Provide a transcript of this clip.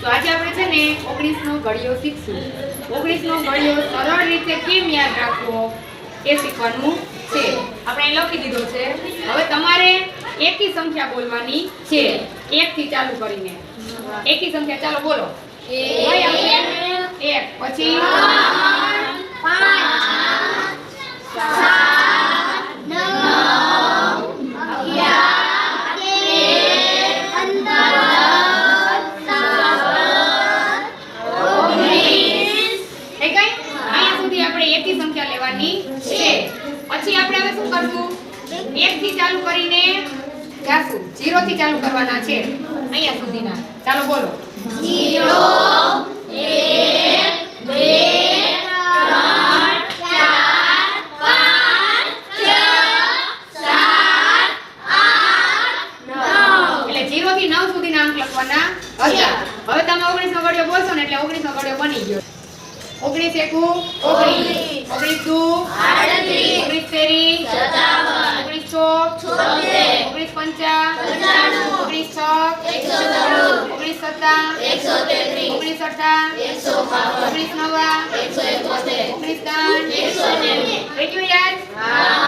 તો આજે આપણે છે ને 19 નો ઘડિયો શીખશું. 19 નો ઘડિયો સરળ રીતે કેમ યાદ રાખવો એ શીખવાનું છે. આપણે અહીં લખી દીધો છે. હવે તમારે એકી સંખ્યા બોલવાની છે. 1 થી ચાલુ કરીને એકી સંખ્યા ચાલો બોલો. 1 પછી 5 એકી સંખ્યા લેવાની છે. પછી આપણે હવે શું કરશું? 1 થી ચાલુ કરીને જાશું. 0 થી ચાલુ કરવાના છે અહીંયા સુધીના. ચાલો બોલો. 0 1 2 3 4 5 6 7 8 9 એટલે 0 થી 9 સુધીના અંક લખવાના હતા. હવે તમે 19 નો ઘડિયો બોલશો ને એટલે 19 નો ઘડિયો બની ગયો. 19 એકુ 19 19 દુ 38 19 તેરી 57 19 ચોક 76 19 પંચા 95 19 છક 190 19 સત્તા 133 19 અઠા 152 19 નવા 171 19 દાન 190 થઈ ગયું યાદ?